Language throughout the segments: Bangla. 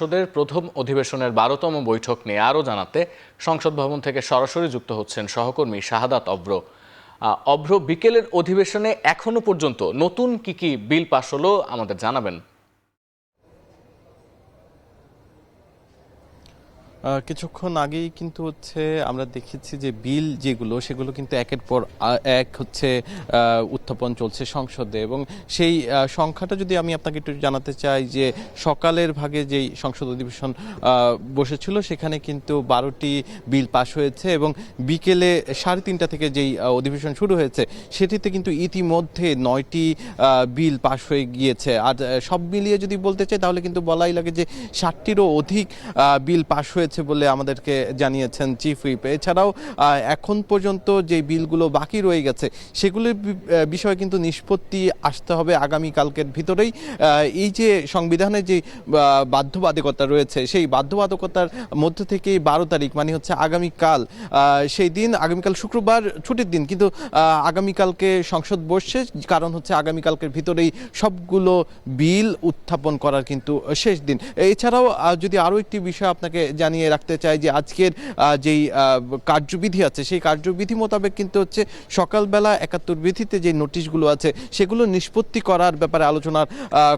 সংসদের প্রথম অধিবেশনের 12তম বৈঠক নিয়ে আরও জানাতে সংসদ ভবন থেকে সরাসরি যুক্ত হচ্ছেন সহকর্মী শাহাদাত অভ্র। অভ্র, বিকেলের অধিবেশনে এখনো পর্যন্ত নতুন কি বিল পাশ হলো আমাদের জানাবেন। কিছুক্ষণ আগেই কিন্তু আমরা দেখেছি যে বিল যেগুলো সেগুলো কিন্তু একের পর এক উত্থাপন চলছে সংসদে, এবং সেই সংখ্যাটা যদি আমি আপনাকে একটু জানাতে চাই যে সকালের ভাগে যেই সংসদ অধিবেশন বসেছিল সেখানে কিন্তু 12টি বিল পাশ হয়েছে, এবং বিকেলে 3:30 থেকে যেই অধিবেশন শুরু হয়েছে সেটিতে কিন্তু ইতিমধ্যে 9টি বিল পাশ হয়ে গিয়েছে। আর সব মিলিয়ে যদি বলতে চাই তাহলে কিন্তু বলাই লাগে যে 60টিরও অধিক বিল পাশ হয়েছে বলে আমাদেরকে জানিয়েছেন চিফ হুইপ। এছাড়াও এখন পর্যন্ত যে বিলগুলো বাকি রয়ে গেছে সেগুলোর বিষয়ে কিন্তু নিষ্পত্তি আসতে হবে আগামীকালকের ভিতরেই। এই যে সংবিধানে যে বাধ্যবাধকতা রয়েছে সেই বাধ্যবাধকতার মধ্য থেকেই 12 তারিখ মানে আগামীকাল, সেই দিন আগামীকাল শুক্রবার ছুটির দিন, কিন্তু আগামীকালকে সংসদ বসছে, কারণ আগামীকালকের ভিতরেই সবগুলো বিল উত্থাপন করার কিন্তু শেষ দিন। এছাড়াও যদি আরও একটি বিষয় আপনাকে জানিয়ে রাখতে চাই যে আজকের যেই কার্যবিধি আছে সেই কার্যবিধি মোতাবেক কিন্তু সকালবেলা 71 বিধিতে যে নোটিশগুলো আছে সেগুলো নিষ্পত্তি করার ব্যাপারে আলোচনার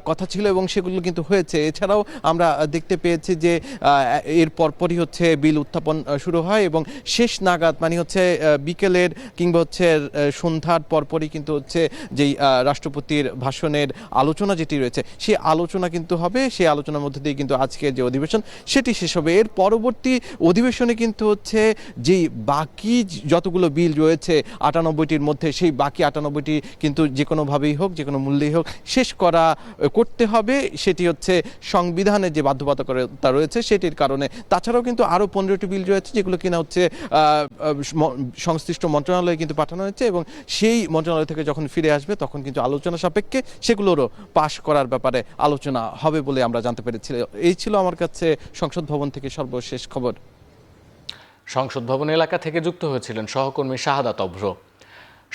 কথা ছিল এবং সেগুলো কিন্তু হয়েছে। এছাড়াও আমরা দেখতে পেয়েছি যে এর পরপরই বিল উত্থাপন শুরু হয় এবং শেষ নাগাদ মানে বিকেলের কিংবা সন্ধ্যার পরপরই কিন্তু যেই রাষ্ট্রপতির ভাষণের আলোচনা যেটি রয়েছে সেই আলোচনা কিন্তু হবে। সেই আলোচনার মধ্যে দিয়ে কিন্তু আজকের যে অধিবেশন সেটি শেষ হবে। এর পরবর্তী অধিবেশনে কিন্তু যেই বাকি যতগুলো বিল রয়েছে 98টির মধ্যে, সেই বাকি 98টি কিন্তু যে কোনোভাবেই হোক, যে কোনো মূল্যেই হোক শেষ করতে হবে। সেটি সংবিধানের যে বাধ্যবাধকতা রয়েছে সেটির কারণে। তাছাড়াও কিন্তু আরও 15টি বিল রয়েছে যেগুলো কিনা সংশ্লিষ্ট মন্ত্রণালয়ে কিন্তু পাঠানো হয়েছে, এবং সেই মন্ত্রণালয় থেকে যখন ফিরে আসবে তখন কিন্তু আলোচনা সাপেক্ষে সেগুলোরও পাশ করার ব্যাপারে আলোচনা হবে বলে আমরা জানতে পেরেছি। এই ছিল আমার কাছে সংসদ ভবন থেকে সর্বশেষ খবর। সংসদ ভবন এলাকা থেকে যুক্ত হয়েছিলেন সহকর্মী শাহাদাত অভ্র।